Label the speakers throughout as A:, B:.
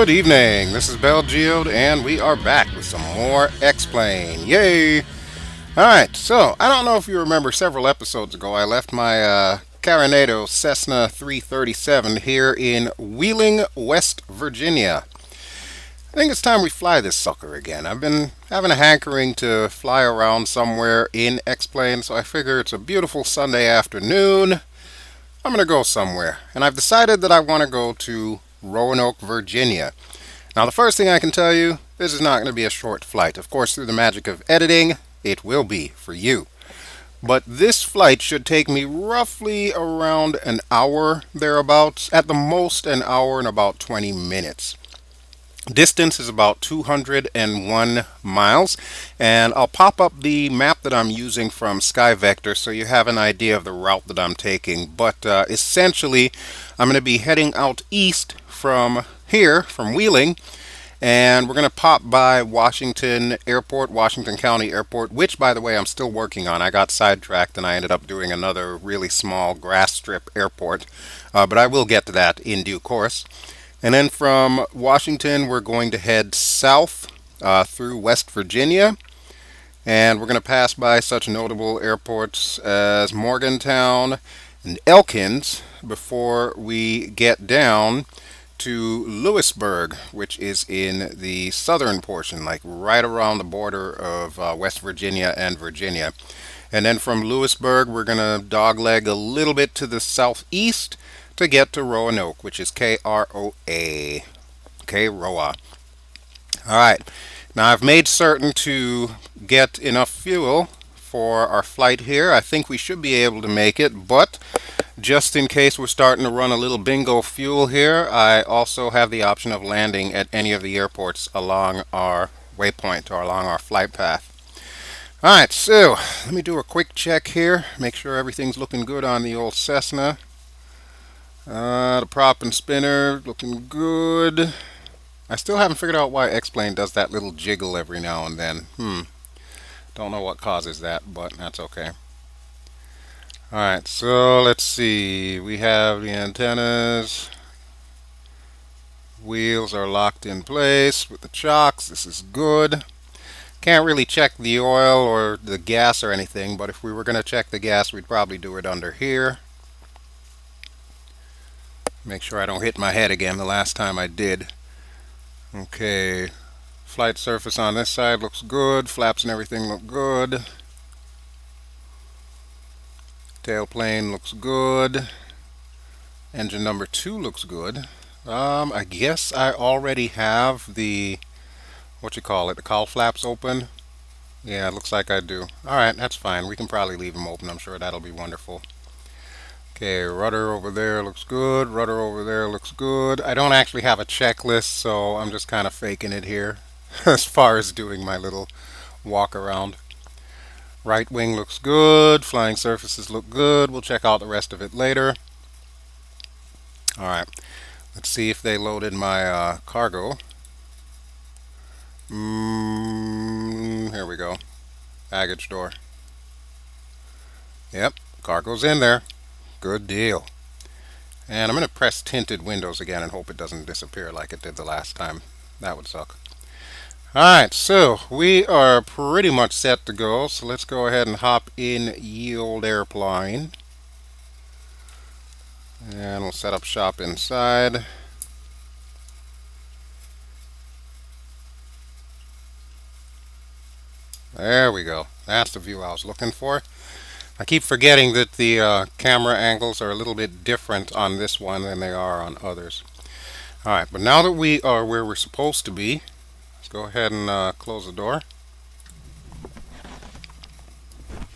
A: Good evening, this is BelGeode, and we are back with some more X-Plane. Yay! Alright, so, I don't know if you remember several episodes ago, I left my Carinado Cessna 337 here in Wheeling, West Virginia. I think it's time we fly this sucker again. I've been having a hankering to fly around somewhere in X-Plane, so I figure it's a beautiful Sunday afternoon. I'm going to go somewhere, and I've decided that I want to go to Roanoke, Virginia. Now, the first thing I can tell you, this is not going to be a short flight. Of course, through the magic of editing, it will be for you. But this flight should take me roughly around an hour thereabouts, at the most an hour and about 20 minutes. Distance is about 201 miles, and I'll pop up the map that I'm using from SkyVector so you have an idea of the route that I'm taking. But essentially, I'm going to be heading out east from here, from Wheeling, and we're going to pop by Washington Airport, Washington County Airport, which, by the way, I'm still working on. I got sidetracked and I ended up doing another really small grass strip airport, but I will get to that in due course. And then from Washington, we're going to head south through West Virginia. And we're going to pass by such notable airports as Morgantown and Elkins before we get down to Lewisburg, which is in the southern portion, like right around the border of West Virginia and Virginia. And then from Lewisburg, we're going to dogleg a little bit to the southeast to get to Roanoke, which is K-R-O-A. K-R-O-A. Alright, now I've made certain to get enough fuel for our flight here. I think we should be able to make it, but just in case we're starting to run a little bingo fuel here, I also have the option of landing at any of the airports along our waypoint or along our flight path. Alright, so let me do a quick check here, make sure everything's looking good on the old Cessna. The prop and spinner looking good. I still haven't figured out why X-Plane does that little jiggle every now and then. Don't know what causes that, but that's okay. Alright, so let's see. We have the antennas. Wheels are locked in place with the chocks. This is good. Can't really check the oil or the gas or anything, but if we were going to check the gas, we'd probably do it under here. Make sure I don't hit my head again the last time I did. Okay, flight surface on this side looks good. Flaps and everything look good. Tailplane looks good. Engine number 2 looks good. I guess I already have the, the cowl flaps open. Yeah, it looks like I do. Alright, that's fine. We can probably leave them open. I'm sure that'll be wonderful. Okay, rudder over there looks good. Rudder over there looks good. I don't actually have a checklist, so I'm just kind of faking it here as far as doing my little walk around. Right wing looks good. Flying surfaces look good. We'll check out the rest of it later. Alright, let's see if they loaded my cargo. Here we go. Baggage door. Yep, cargo's in there. Good deal. And I'm going to press tinted windows again and hope it doesn't disappear like it did the last time. That would suck. Alright, so we are pretty much set to go. So let's go ahead and hop in ye old airplane. And we'll set up shop inside. There we go. That's the view I was looking for. I keep forgetting that the camera angles are a little bit different on this one than they are on others. Alright, but now that we are where we're supposed to be, let's go ahead and close the door.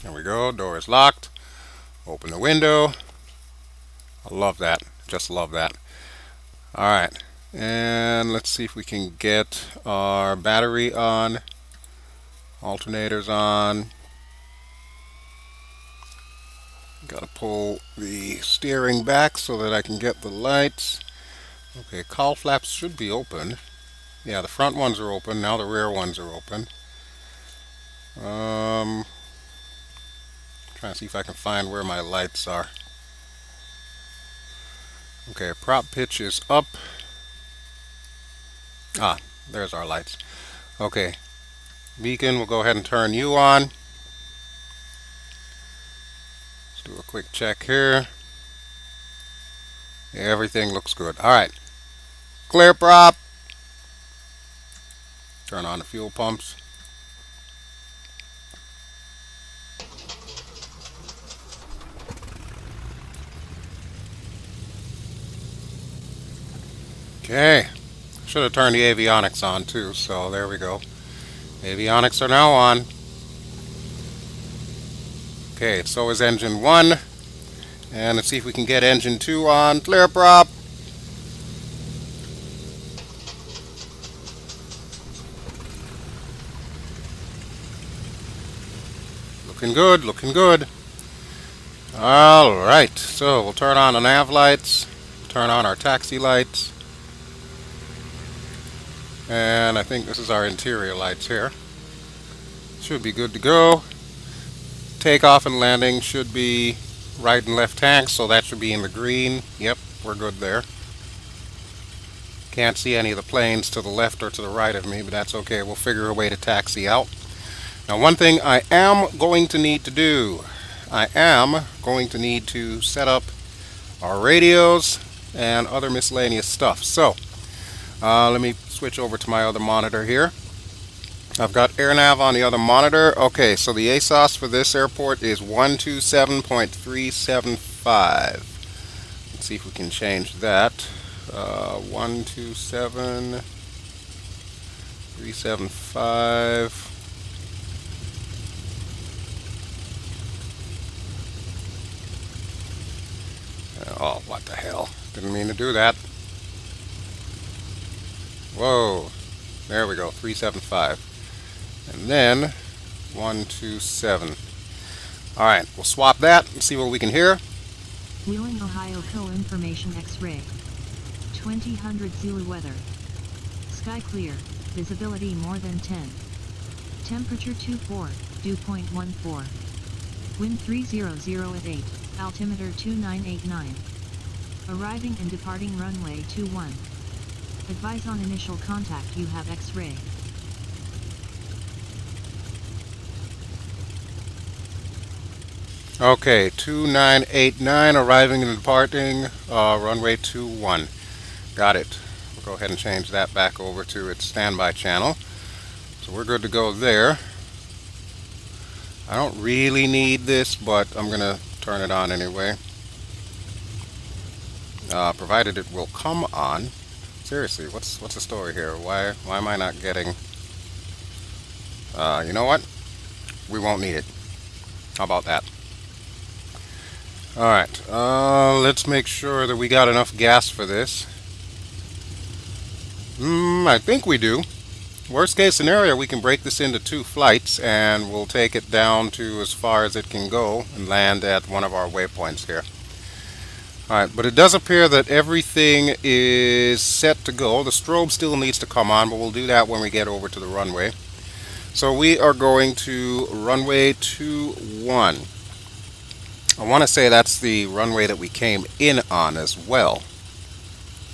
A: There we go, door is locked. Open the window. I love that, just love that. Alright, and let's see if we can get our battery on, alternators on. Got to pull the steering back so that I can get the lights. Okay, cowl flaps should be open. Yeah, the front ones are open. Now the rear ones are open. Trying to see if I can find where my lights are. Okay, prop pitch is up. Ah, there's our lights. Okay, beacon, we'll go ahead and turn you on. Let's do a quick check here. Everything looks good. Alright, clear prop. Turn on the fuel pumps. Okay, should have turned the avionics on too, so there we go. Avionics are now on. Okay, so is engine 1. And let's see if we can get engine 2 on. Clear prop. Looking good, looking good. Alright, so we'll turn on the nav lights, turn on our taxi lights, and I think this is our interior lights here. Should be good to go. Takeoff and landing should be right and left tanks, so that should be in the green. Yep, we're good there. Can't see any of the planes to the left or to the right of me, but that's okay. We'll figure a way to taxi out. Now, one thing I am going to need to do, I am going to need to set up our radios and other miscellaneous stuff. So, let me switch over to my other monitor here. I've got AirNav on the other monitor. Okay, so the ASOS for this airport is 127.375. Let's see if we can change that. 127.375. Oh, what the hell. Didn't mean to do that. Whoa. There we go, 375. And then 127. Alright, we'll swap that and see what we can hear.
B: Wheeling, Ohio, co-information X-ray. 2000 Zulu weather. Sky clear, visibility more than 10. Temperature 24, dew point 14. Wind 300 at 8, altimeter 2989. Arriving and departing runway 21. Advise on initial contact, you have X-ray.
A: Okay, 2989, arriving and departing, runway 21. Got it. We'll go ahead and change that back over to its standby channel. So we're good to go there. I don't really need this, but I'm going to turn it on anyway. Provided it will come on. Seriously, what's the story here? Why am I not getting... you know what? We won't need it. How about that? Alright, let's make sure that we got enough gas for this. I think we do. Worst case scenario, we can break this into 2 flights and we'll take it down to as far as it can go and land at one of our waypoints here. Alright, but it does appear that everything is set to go. The strobe still needs to come on, but we'll do that when we get over to the runway. So we are going to runway 21. I want to say that's the runway that we came in on as well.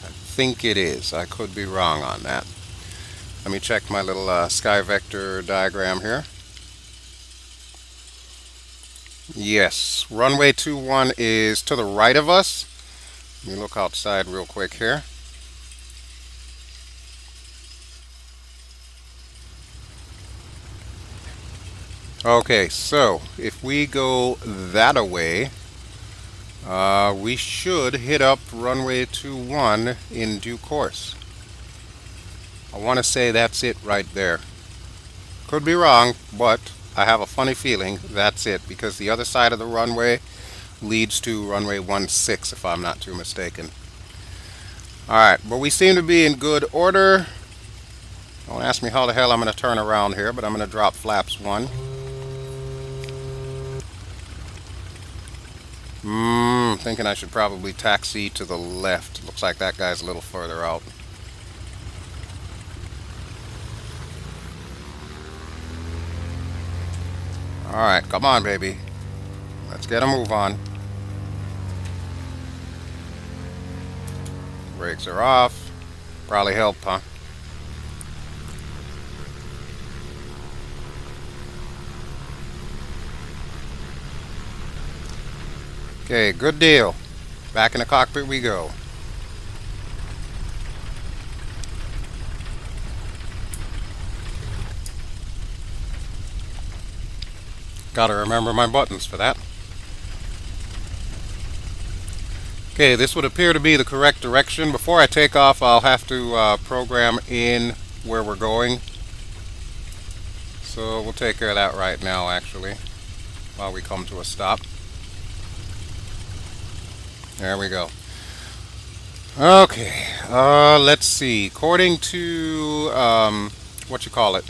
A: I think it is. I could be wrong on that. Let me check my little sky vector diagram here. Yes, runway 21 is to the right of us. Let me look outside real quick here. Okay, so if we go that away, we should hit up runway 21 in due course. I want to say that's it right there. Could be wrong, but I have a funny feeling that's it, because the other side of the runway leads to runway 16, if I'm not too mistaken. Alright, but we seem to be in good order. Don't ask me how the hell I'm going to turn around here, but I'm going to drop flaps 1. Thinking I should probably taxi to the left. Looks like that guy's a little further out. Alright, come on, baby. Let's get a move on. Brakes are off. Probably help, huh? Okay, good deal. Back in the cockpit we go. Gotta remember my buttons for that. Okay, this would appear to be the correct direction. Before I take off, I'll have to program in where we're going. So we'll take care of that right now, actually, while we come to a stop. There we go. Okay, let's see. According to, what you call it,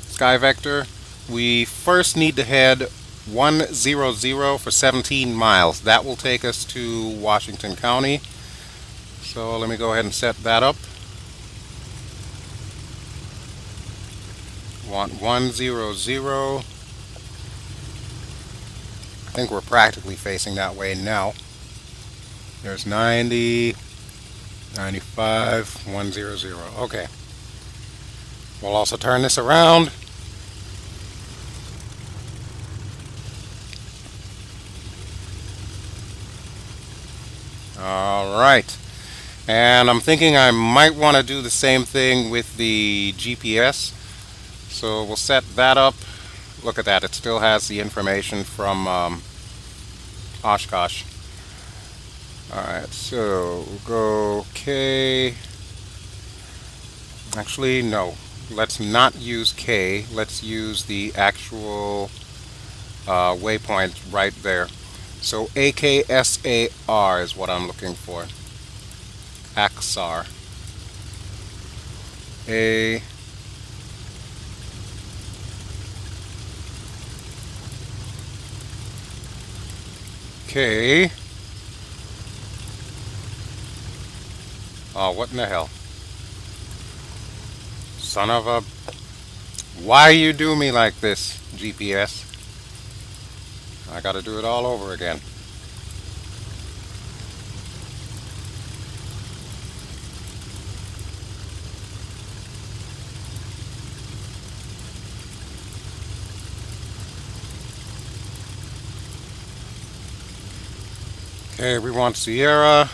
A: Sky Vector, we first need to head 100 for 17 miles. That will take us to Washington County. So let me go ahead and set that up. Want 100. I think we're practically facing that way now. There's 90, 95, 100. Okay. We'll also turn this around. Alright, and I'm thinking I might want to do the same thing with the GPS, so we'll set that up. Look at that, it still has the information from Oshkosh. Alright, so we'll go K. Actually, no, let's not use K, let's use the actual waypoint right there. So AKSAR is what I'm looking for. AXAR. A. K. Oh, what in the hell? Son of a... Why you do me like this, GPS? I gotta do it all over again. Okay, we want Sierra.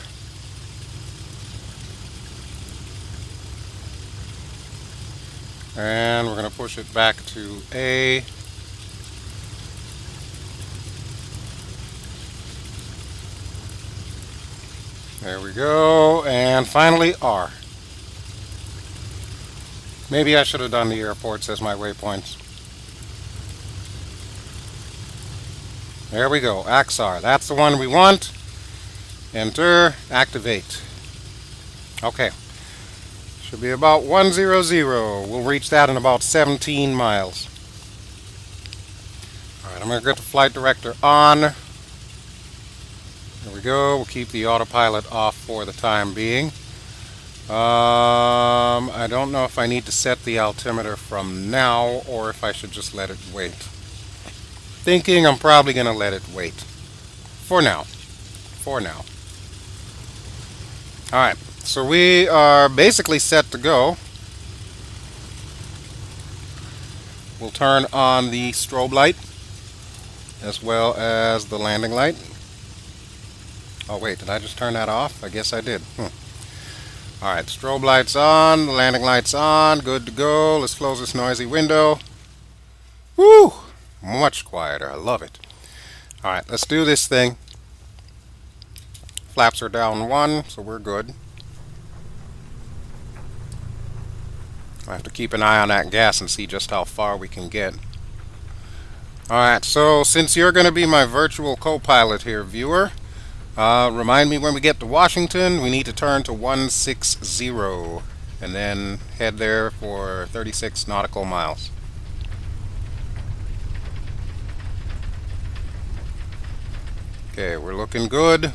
A: And we're gonna push it back to A. There we go, and finally R. Maybe I should have done the airports as my waypoints. There we go, AXAR. That's the one we want. Enter, activate. Okay. Should be about 100. We'll reach that in about 17 miles. Alright, I'm going to get the flight director on. There we go. We'll keep the autopilot off for the time being. I don't know if I need to set the altimeter from now or if I should just let it wait. Thinking I'm probably going to let it wait. For now. For now. Alright, so we are basically set to go. We'll turn on the strobe light as well as the landing light. Oh wait, did I just turn that off? I guess I did. Alright, strobe light's on, the landing light's on, good to go. Let's close this noisy window. Woo! Much quieter, I love it. Alright, let's do this thing. Flaps are down 1, so we're good. I have to keep an eye on that gas and see just how far we can get. Alright, so since you're going to be my virtual co-pilot here, viewer, remind me when we get to Washington, we need to turn to 160 and then head there for 36 nautical miles. Okay, we're looking good.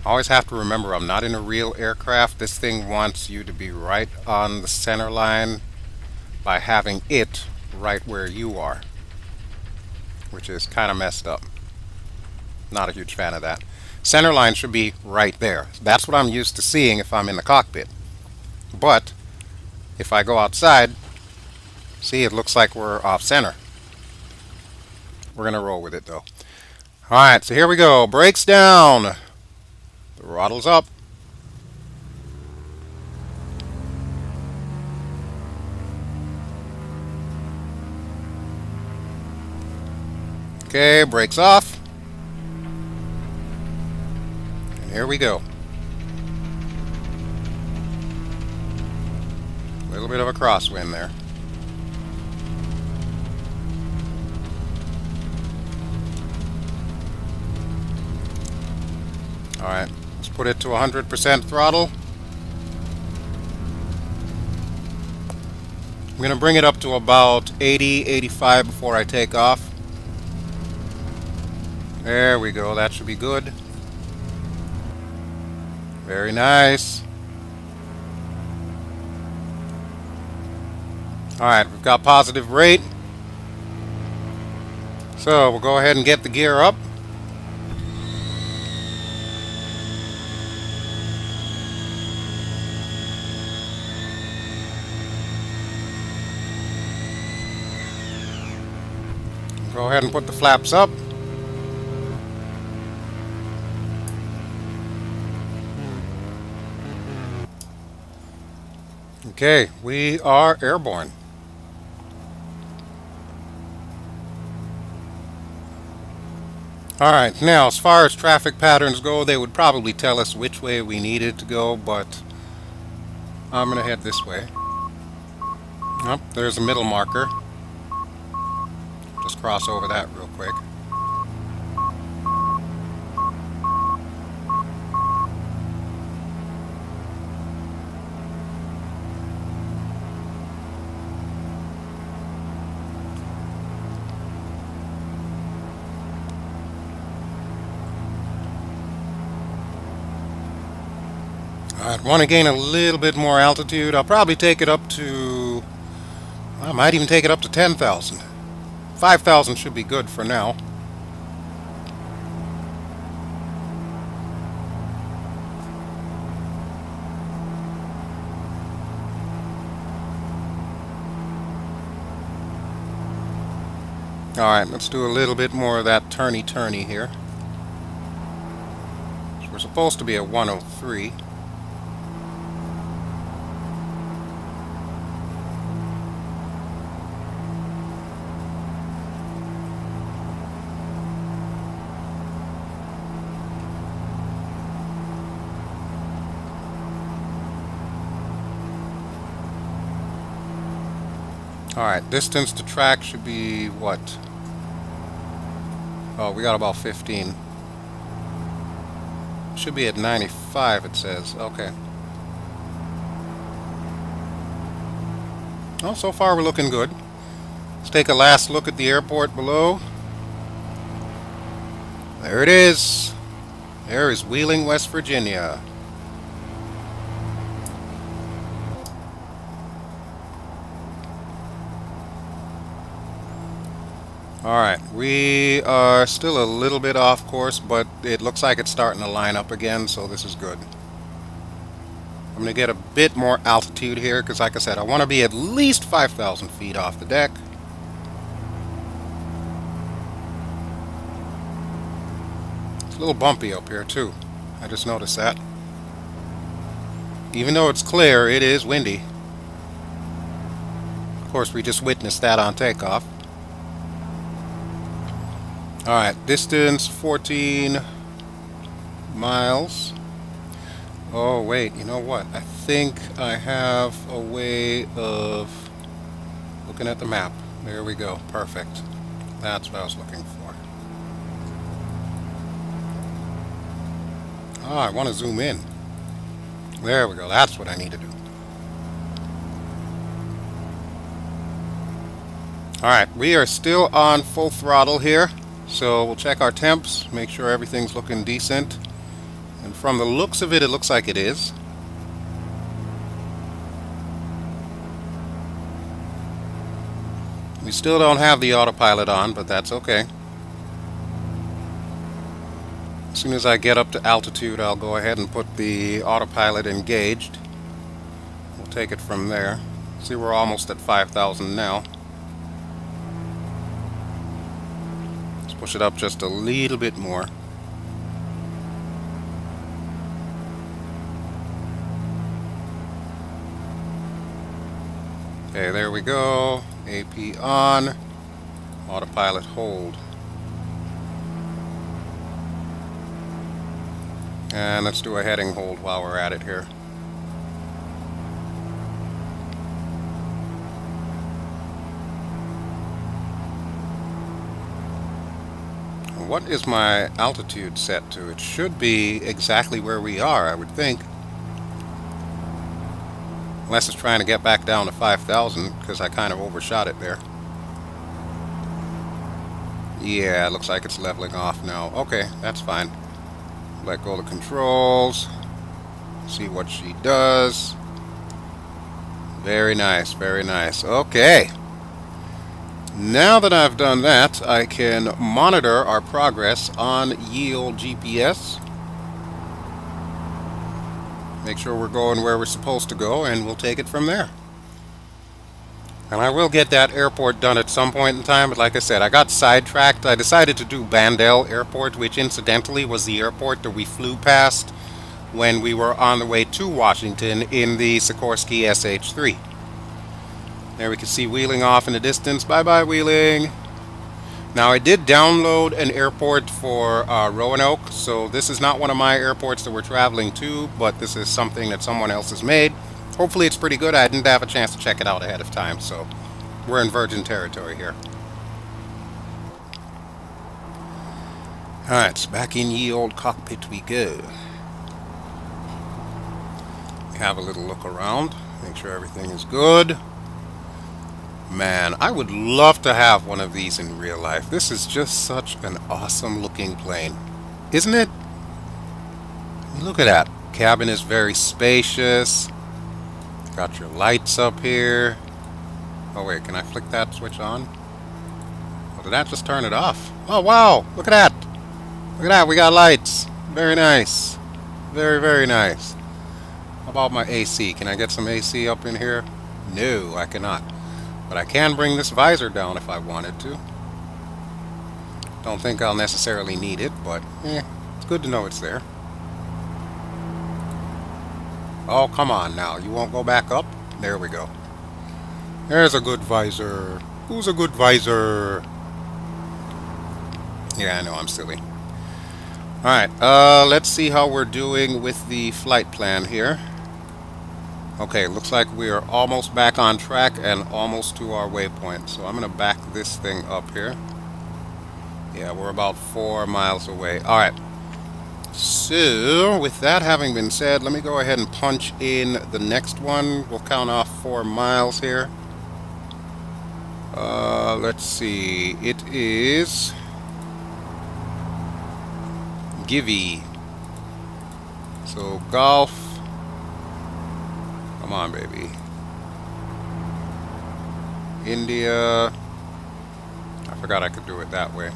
A: Always have to remember I'm not in a real aircraft. This thing wants you to be right on the center line by having it right where you are, which is kind of messed up. Not a huge fan of that. Center line should be right there. That's what I'm used to seeing if I'm in the cockpit. But if I go outside, see, it looks like we're off center. We're going to roll with it though. Alright, so here we go. Brakes down. Throttle's up. Okay, brakes off. And here we go. A little bit of a crosswind there. Alright, let's put it to 100% throttle. I'm going to bring it up to about 80, 85 before I take off. There we go, that should be good. Very nice. Alright, we've got positive rate. So we'll go ahead and get the gear up. Go ahead and put the flaps up. Okay, we are airborne. Alright, now as far as traffic patterns go, they would probably tell us which way we needed to go, but I'm going to head this way. Oh, there's a middle marker. Just cross over that real quick. I'd want to gain a little bit more altitude. I'll probably take it up to, I might even take it up to 10,000. 5,000 should be good for now. Alright, let's do a little bit more of that turny here. So we're supposed to be at 103. Alright, distance to track should be what? Oh, we got about 15. Should be at 95, it says. Okay. Oh, so far we're looking good. Let's take a last look at the airport below. There it is. There is Wheeling, West Virginia. Alright, we are still a little bit off course, but it looks like it's starting to line up again, so this is good. I'm going to get a bit more altitude here, because like I said, I want to be at least 5,000 feet off the deck. It's a little bumpy up here, too. I just noticed that. Even though it's clear, it is windy. Of course, we just witnessed that on takeoff. Alright, distance 14 miles. Oh wait, you know what? I think I have a way of looking at the map. There we go. Perfect. That's what I was looking for. Oh, I want to zoom in. There we go. That's what I need to do. Alright, we are still on full throttle here. So we'll check our temps, make sure everything's looking decent. And from the looks of it, it looks like it is. We still don't have the autopilot on, but that's okay. As soon as I get up to altitude, I'll go ahead and put the autopilot engaged. We'll take it from there. See, we're almost at 5,000 now. push it up just a little bit more. Okay, there we go. AP on. Autopilot hold. And let's do a heading hold while we're at it here. What is my altitude set to? It should be exactly where we are, I would think. Unless it's trying to get back down to 5,000, because I kind of overshot it there. Yeah, it looks like it's leveling off now. Okay, that's fine. Let go of the controls. See what she does. Very nice, very nice. Okay. Now that I've done that, I can monitor our progress on Yield GPS. Make sure we're going where we're supposed to go, and we'll take it from there. And I will get that airport done at some point in time, but like I said, I got sidetracked. I decided to do Bandel Airport, which incidentally was the airport that we flew past when we were on the way to Washington in the Sikorsky SH-3. There we can see Wheeling off in the distance. Bye-bye, Wheeling. Now, I did download an airport for Roanoke, so this is not one of my airports that we're traveling to, but this is something that someone else has made. Hopefully it's pretty good. I didn't have a chance to check it out ahead of time, so we're in virgin territory here. Alright, so back in ye old cockpit we go. Have a little look around, make sure everything is good. Man, I would love to have one of these in real life. This is just such an awesome looking plane, isn't it? Look at that. Cabin is very spacious. Got your lights up here. Oh wait, can I flick that switch on? Oh, did that just turn it off? Oh wow, look at that. Look at that, we got lights. Very nice. Very, very nice. How about my AC? Can I get some AC up in here? No, I cannot. But I can bring this visor down if I wanted to. Don't think I'll necessarily need it, but it's good to know it's there. Oh, come on now. You won't go back up? There we go. There's a good visor. Who's a good visor? Yeah, I know, I'm silly. Alright, let's see how we're doing with the flight plan here. Okay, looks like we are almost back on track and almost to our waypoint. So I'm going to back this thing up here. Yeah, we're about 4 miles away. Alright. So, with that having been said, let me go ahead and punch in the next one. We'll count off 4 miles here. Let's see. It is Givey. So, golf. Come on, baby. India. I forgot I could do it that way.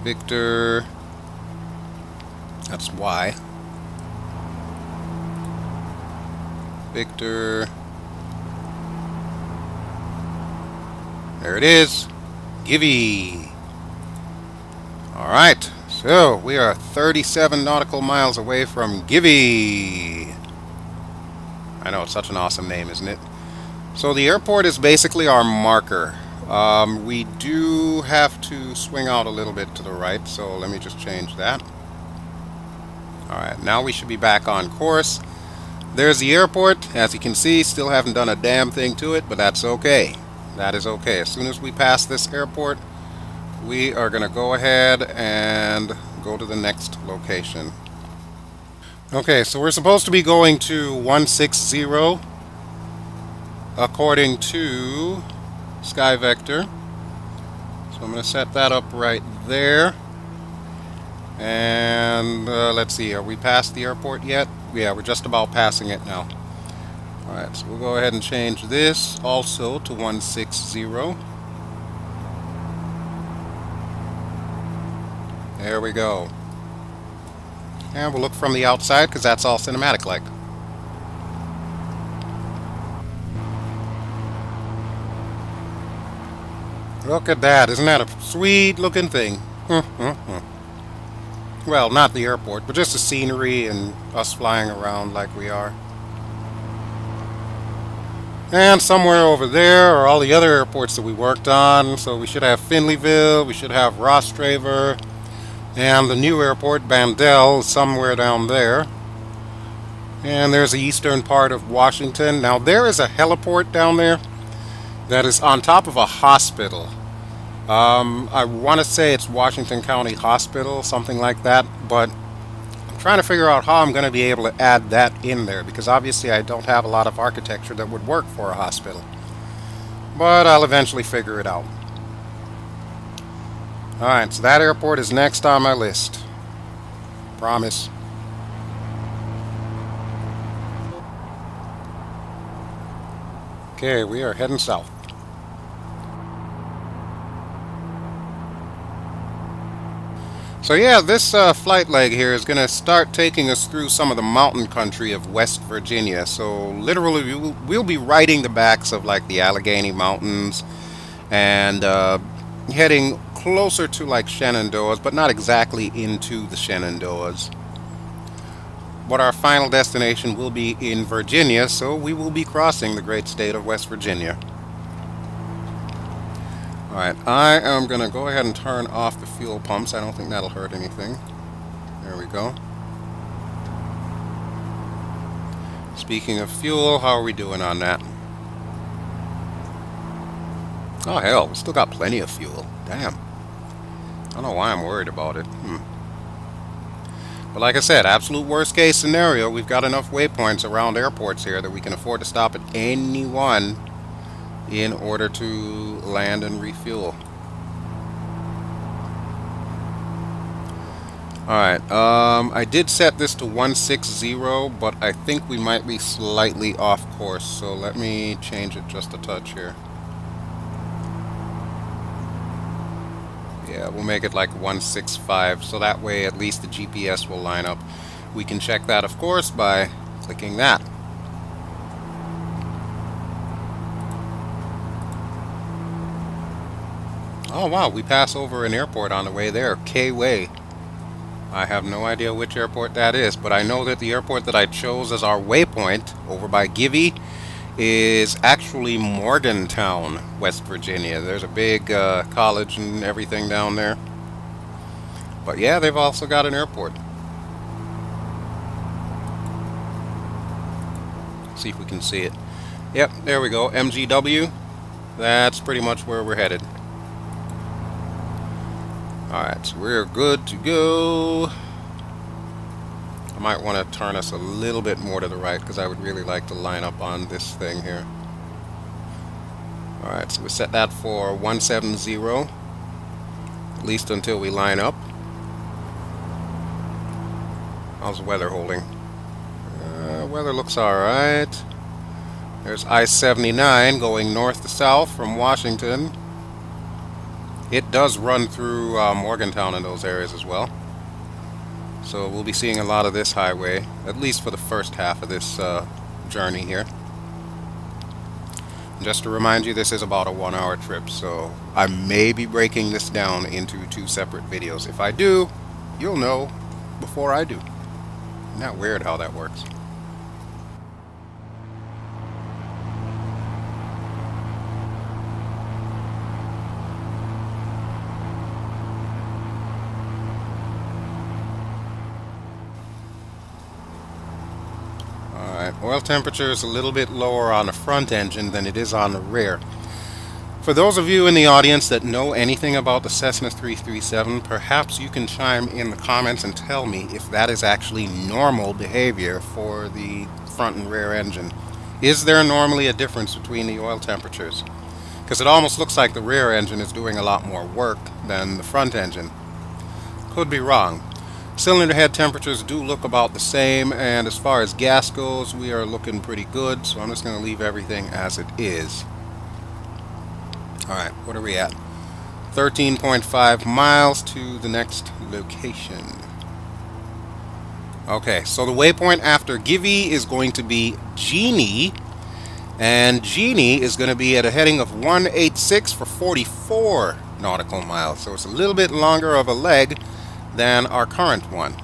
A: Victor. That's Y. Victor. There it is. Givey. All right. So, we are 37 nautical miles away from Givey. I know, it's such an awesome name, isn't it? So, the airport is basically our marker. We do have to swing out a little bit to the right, so let me just change that. Alright, now we should be back on course. There's the airport. As you can see, still haven't done a damn thing to it, but that's okay. That is okay. As soon as we pass this airport, we are going to go ahead and go to the next location. Okay, so we're supposed to be going to 160 according to SkyVector. So I'm going to set that up right there. And let's see, are we past the airport yet? Yeah, we're just about passing it now. Alright, so we'll go ahead and change this also to 160. There we go. And we'll look from the outside because that's all cinematic like. Look at that. Isn't that a sweet looking thing? Well, not the airport, but just the scenery and us flying around like we are. And somewhere over there are all the other airports that we worked on. So we should have Finleyville, we should have Rostraver, and the new airport, Bandel, somewhere down there. And there's the eastern part of Washington. Now there is a heliport down there that is on top of a hospital. I want to say it's Washington County Hospital, something like that, but I'm trying to figure out how I'm going to be able to add that in there, because obviously I don't have a lot of architecture that would work for a hospital. But I'll eventually figure it out. Alright, so that airport is next on my list. Promise. Okay, we are heading south. So yeah, this flight leg here is going to start taking us through some of the mountain country of West Virginia. So literally we'll be riding the backs of like the Allegheny Mountains and heading closer to like Shenandoahs, but not exactly into the Shenandoahs. But our final destination will be in Virginia, so we will be crossing the great state of West Virginia. Alright, I am going to go ahead and turn off the fuel pumps. I don't think that'll hurt anything. There we go. Speaking of fuel, how are we doing on that? Oh hell, we still got plenty of fuel. Damn. I don't know why I'm worried about it. But like I said, absolute worst case scenario, we've got enough waypoints around airports here that we can afford to stop at any one in order to land and refuel. Alright, I did set this to 160, but I think we might be slightly off course, so let me change it just a touch here. Yeah, we'll make it like 165, so that way at least the GPS will line up. We can check that, of course, by clicking that. Oh wow, we pass over an airport on the way there, K-Way. I have no idea which airport that is, but I know that the airport that I chose as our waypoint over by Givy is actually Morgantown, West Virginia. There's a big college and everything down there. But yeah, they've also got an airport. See if we can see it. Yep, there we go, MGW. That's pretty much where we're headed. Alright, so we're good to go. I might want to turn us a little bit more to the right because I would really like to line up on this thing here. Alright, so we set that for 170, at least until we line up. How's the weather holding? Weather looks alright. There's I-79 going north to south from Washington. It does run through Morgantown and those areas as well. So we'll be seeing a lot of this highway, at least for the first half of this journey here. Just to remind you, this is about a 1-hour trip, so I may be breaking this down into 2 separate videos. If I do, you'll know before I do. Isn't that weird how that works? Oil temperature is a little bit lower on the front engine than it is on the rear. For those of you in the audience that know anything about the Cessna 337, perhaps you can chime in the comments and tell me if that is actually normal behavior for the front and rear engine. Is there normally a difference between the oil temperatures? Because it almost looks like the rear engine is doing a lot more work than the front engine. Could be wrong. Cylinder head temperatures do look about the same, and as far as gas goes, we are looking pretty good, so I'm just going to leave everything as it is. Alright, what are we at? 13.5 miles to the next location. Okay, so the waypoint after Givy is going to be Genie, And Genie is going to be at a heading of 186 for 44 nautical miles. So it's a little bit longer of a leg than our current one.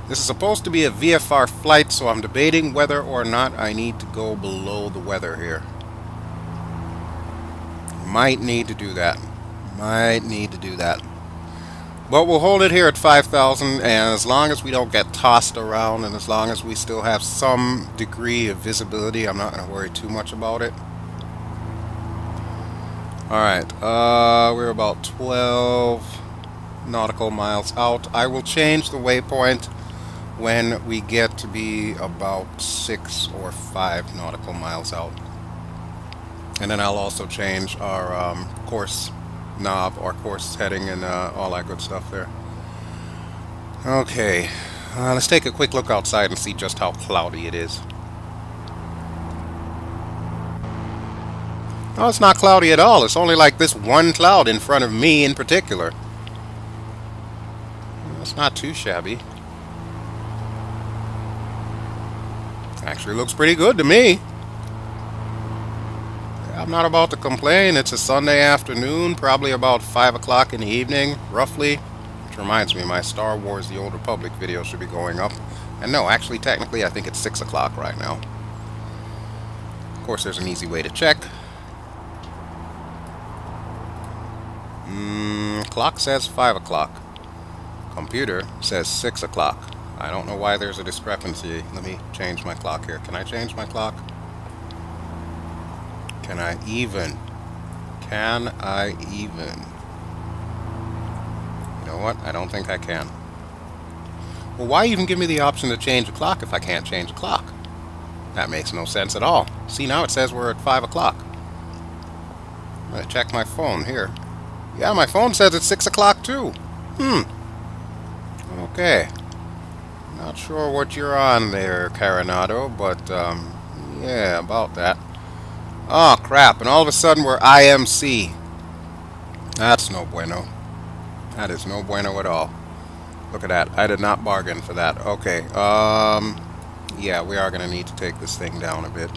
A: This is supposed to be a VFR flight, so I'm debating whether or not I need to go below the weather here. Might need to do that. Might need to do that. But we'll hold it here at 5,000, and as long as we don't get tossed around, and as long as we still have some degree of visibility, I'm not going to worry too much about it. Alright, we're about 12 nautical miles out. I will change the waypoint when we get to be about 6 or 5 nautical miles out. And then I'll also change our course knob, or course heading, and all that good stuff there. Okay, let's take a quick look outside and see just how cloudy it is. No, it's not cloudy at all. It's only like this one cloud in front of me in particular. It's not too shabby. Actually looks pretty good to me. I'm not about to complain. It's a Sunday afternoon, probably about 5 o'clock in the evening, roughly. Which reminds me, my Star Wars The Old Republic video should be going up. And no, actually, technically, I think it's 6 o'clock right now. Of course, there's an easy way to check. Clock says 5 o'clock. Computer says 6 o'clock. I don't know why there's a discrepancy. Let me change my clock here. Can I change my clock? Can I even? Can I even? You know what? I don't think I can. Well, why even give me the option to change the clock if I can't change the clock? That makes no sense at all. See, now it says we're at 5 o'clock. I'm going to check my phone here. Yeah, my phone says it's 6 o'clock too. Okay. Not sure what you're on there, Coronado, but yeah, about that. Oh, crap. And all of a sudden we're IMC. That's no bueno. That is no bueno at all. Look at that. I did not bargain for that. Okay. Yeah, we are going to need to take this thing down a bit.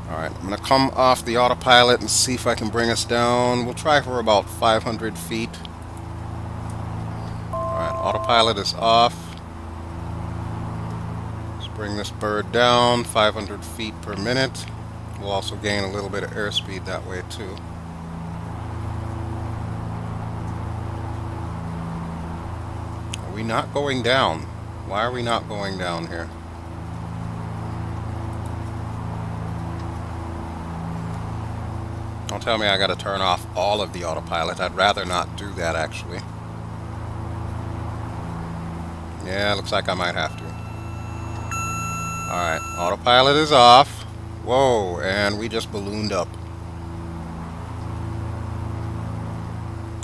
A: Alright, I'm going to come off the autopilot and see if I can bring us down. We'll try for about 500 feet. Alright, autopilot is off. Let's bring this bird down 500 feet per minute. We'll also gain a little bit of airspeed that way too. Are we not going down? Why are we not going down here? Don't tell me I gotta turn off all of the autopilot. I'd rather not do that, actually. Yeah, looks like I might have to. Alright, autopilot is off. Whoa, and we just ballooned up.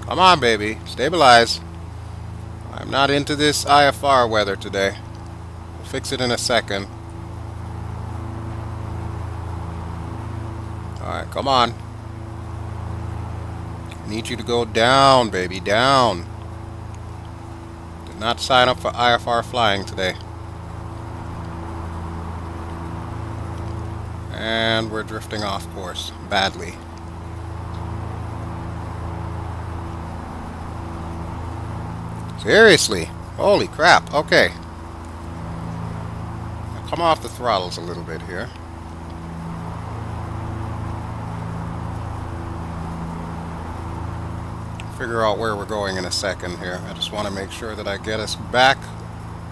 A: Come on, baby. Stabilize. I'm not into this IFR weather today. We'll fix it in a second. Alright, come on. I need you to go down, baby. Down. Did not sign up for IFR flying today. And we're drifting off course. Badly. Seriously? Holy crap. Okay. Now come off the throttles a little bit here. Figure out where we're going in a second here. I just want to make sure that I get us back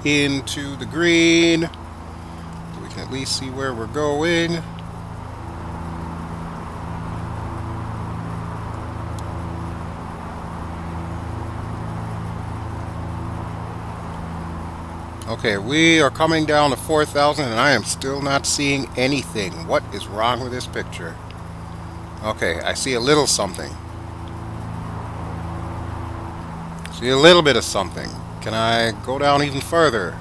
A: into the green. So we can at least see where we're going. Okay, we are coming down to 4,000 and I am still not seeing anything. What is wrong with this picture? Okay, I see a little something. See a little bit of something. Can I go down even further?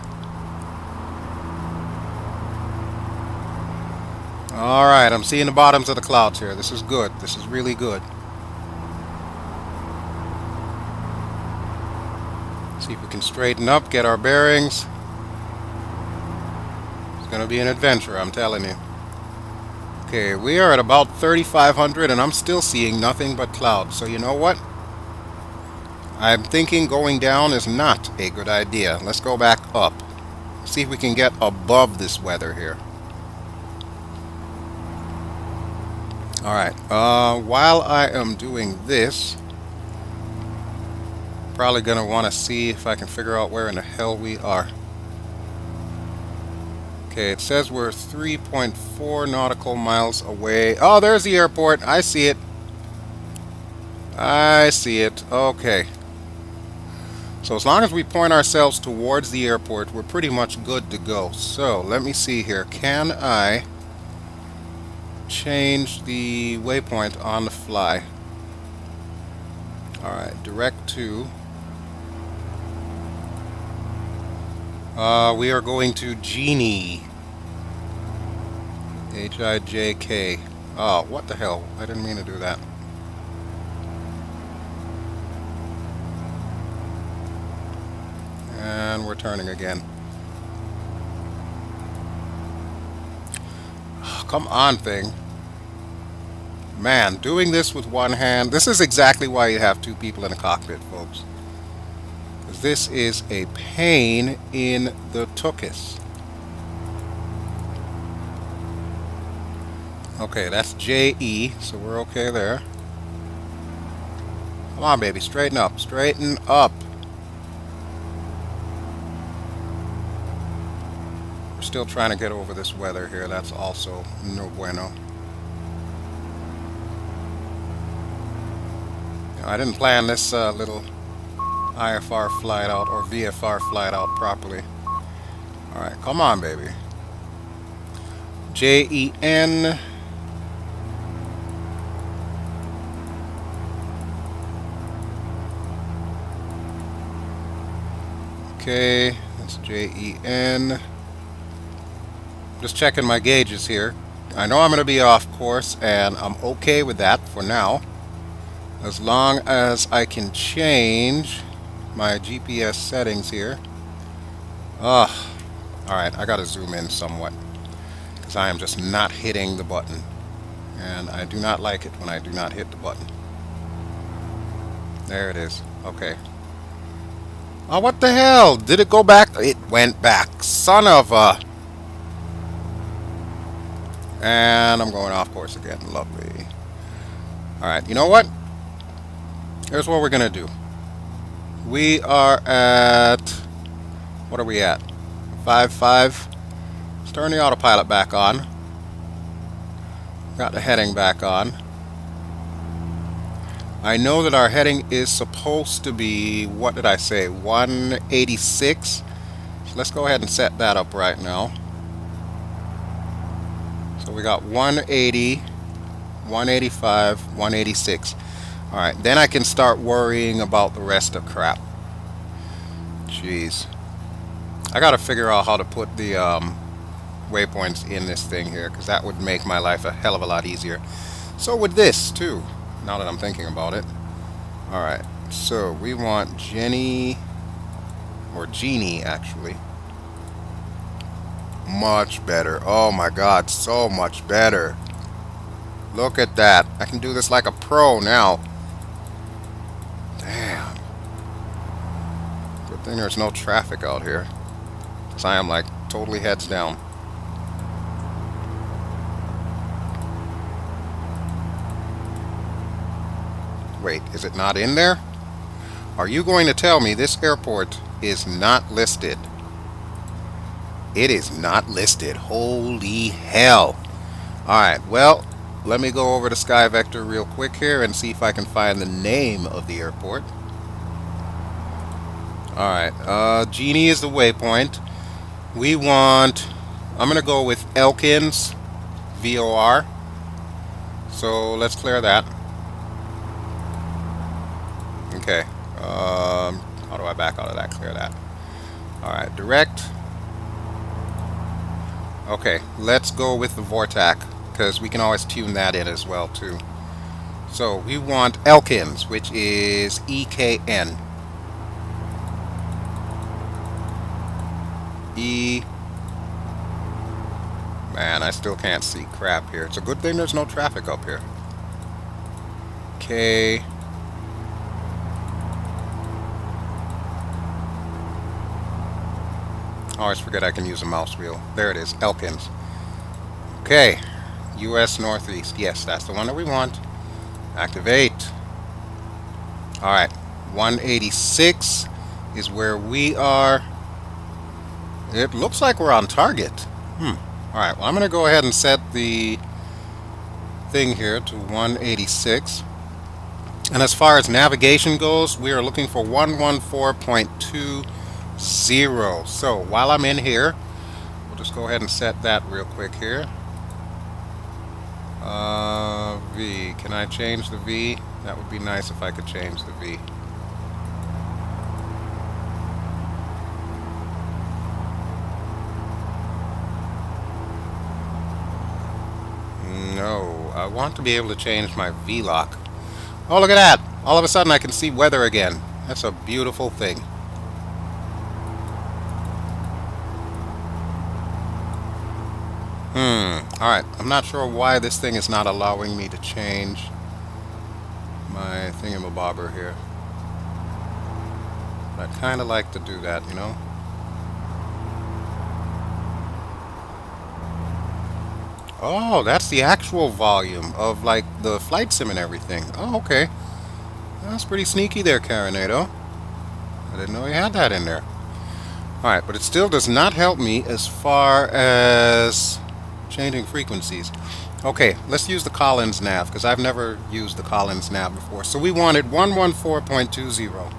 A: Alright, I'm seeing the bottoms of the clouds here. This is good. This is really good. See if we can straighten up, get our bearings. It's going to be an adventure, I'm telling you. Okay, we are at about 3,500 and I'm still seeing nothing but clouds. So you know what? I'm thinking going down is not a good idea. Let's go back up. See if we can get above this weather here. Alright, while I am doing this, probably going to want to see if I can figure out where in the hell we are. Okay, it says we're 3.4 nautical miles away. Oh, there's the airport. I see it. I see it. Okay. So as long as we point ourselves towards the airport, we're pretty much good to go. So let me see here. Can I change the waypoint on the fly? Alright, direct to. We are going to Genie. H-I-J-K. Oh, what the hell? I didn't mean to do that. And we're turning again. Oh, come on, thing. Man, doing this with one hand. This is exactly why you have two people in a cockpit, folks. Because this is a pain in the tuchus. Okay, that's J-E, so we're okay there. Come on, baby, straighten up, straighten up. We're still trying to get over this weather here. That's also no bueno. I didn't plan this little IFR flight out or VFR flight out properly. Alright, come on, baby. J-E-N. Okay, that's J-E-N. Just checking my gauges here. I know I'm going to be off course, and I'm okay with that for now. As long as I can change my GPS settings here. Alright, I got to zoom in somewhat. Because I am just not hitting the button. And I do not like it when I do not hit the button. There it is. Okay. Oh, what the hell? Did it go back? It went back. Son of a... And I'm going off course again. Lovely. Alright, you know what? Here's what we're going to do. We are at... What are we at? 5.5. Let's turn the autopilot back on. Got the heading back on. I know that our heading is supposed to be, what did I say, 186. So let's go ahead and set that up right now. So we got 180, 185, 186. Alright, then I can start worrying about the rest of crap. Jeez. I gotta figure out how to put the waypoints in this thing here, because that would make my life a hell of a lot easier. So would this, too. Now that I'm thinking about it. Alright, so we want Jenny, or Genie actually. Much better. Oh my god, so much better. Look at that. I can do this like a pro now. Damn. Good thing there's no traffic out here. Because I am like totally heads down. Wait, is it not in there? Are you going to tell me this airport is not listed? It is not listed. Holy hell. Alright, well, let me go over to SkyVector real quick here and see if I can find the name of the airport. Alright, Genie is the waypoint. We want... I'm going to go with Elkins, VOR. So let's clear that. Okay, how do I back out of that? Clear that. Alright, direct. Okay, let's go with the Vortac, because we can always tune that in as well, too. So, we want Elkins, which is E-K-N. Man, I still can't see crap here. It's a good thing there's no traffic up here. Okay. I always forget I can use a mouse wheel. There it is, Elkins. Okay, US Northeast. Yes, that's the one that we want. Activate. Alright, 186 is where we are. It looks like we're on target. Alright, well, I'm going to go ahead and set the thing here to 186. And as far as navigation goes, we are looking for 114.20. So while I'm in here, we'll just go ahead and set that real quick here. V. Can I change the V? That would be nice if I could change the V. No, I want to be able to change my V-lock. Oh, look at that! All of a sudden I can see weather again. That's a beautiful thing. Alright, I'm not sure why this thing is not allowing me to change my thingamabobber here. But I'd kind of like to do that, you know? Oh, that's the actual volume of, like, the flight sim and everything. Oh, okay. That's pretty sneaky there, Carinado. I didn't know you had that in there. Alright, but it still does not help me as far as changing frequencies. Okay, let's use the Collins nav, because I've never used the Collins nav before. So we wanted 114.20.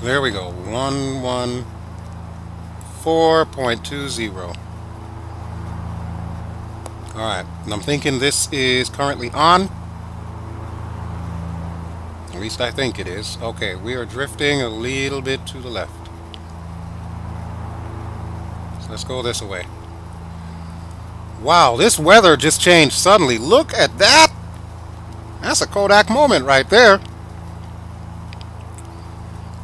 A: There we go, 114.20. Alright, and I'm thinking this is currently on. At least I think it is. Okay, we are drifting a little bit to the left. So let's go this way. Wow, this weather just changed suddenly. Look at that! That's a Kodak moment right there.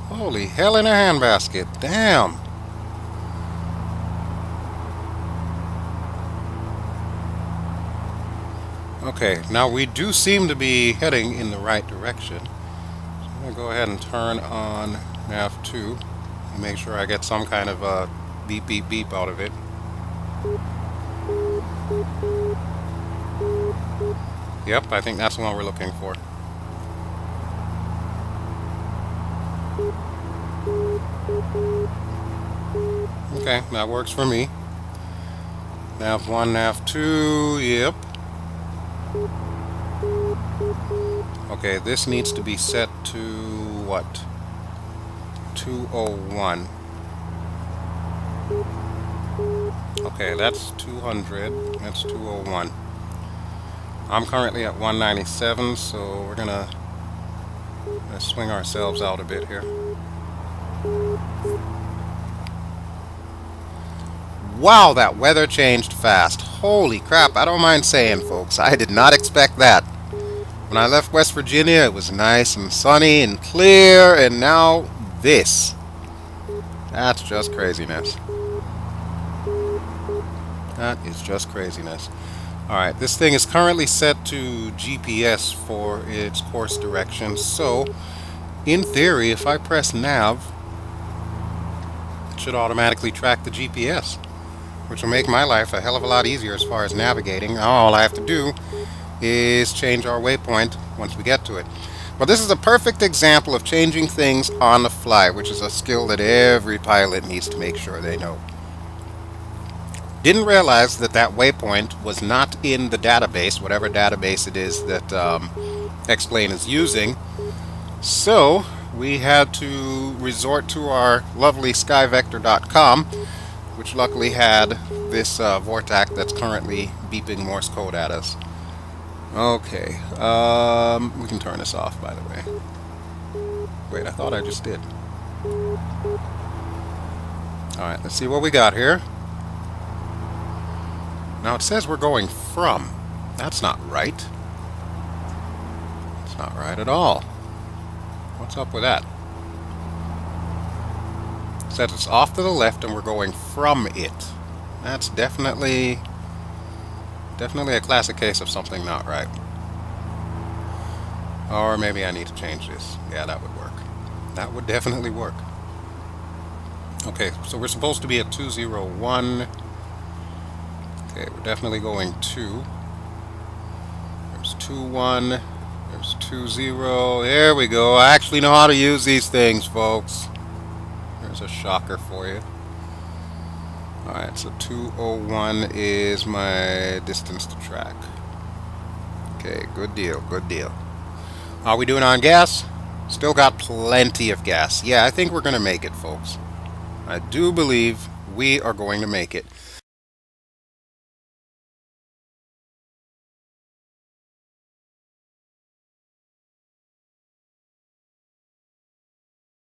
A: Holy hell in a handbasket. Damn. Okay, now we do seem to be heading in the right direction. So I'm going to go ahead and turn on nav 2 and make sure I get some kind of a beep beep beep out of it. Yep, I think that's the one we're looking for. Okay, that works for me. Nav 1, nav 2, yep. Okay, this needs to be set to what? 201. Okay, that's 200. That's 201. I'm currently at 197, so we're gonna swing ourselves out a bit here. Wow, that weather changed fast. Holy crap, I don't mind saying, folks, I did not expect that. When I left West Virginia, it was nice and sunny and clear, and now this. That's just craziness. That is just craziness. Alright, this thing is currently set to GPS for its course direction, so in theory, if I press nav, it should automatically track the GPS, which will make my life a hell of a lot easier as far as navigating. All I have to do is change our waypoint once we get to it. But this is a perfect example of changing things on the fly, which is a skill that every pilot needs to make sure they know. Didn't realize that that waypoint was not in the database, whatever database it is that X-Plane is using. So we had to resort to our lovely skyvector.com, which luckily had this Vortac that's currently beeping Morse code at us. Okay, we can turn this off, by the way. Wait, I thought I just did. Alright, let's see what we got here. Now it says we're going from. That's not right. That's not right at all. What's up with that? It says it's off to the left and we're going from it. That's definitely a classic case of something not right. Or maybe I need to change this. Yeah, that would work. That would definitely work. Okay, so we're supposed to be at 201. Okay, we're definitely going 2. There's 21. There's 20. There we go. I actually know how to use these things, folks. There's a shocker for you. Alright, so 201 is my distance to track. Okay, good deal, good deal. How are we doing on gas? Still got plenty of gas. Yeah, I think we're going to make it, folks. I do believe we are going to make it.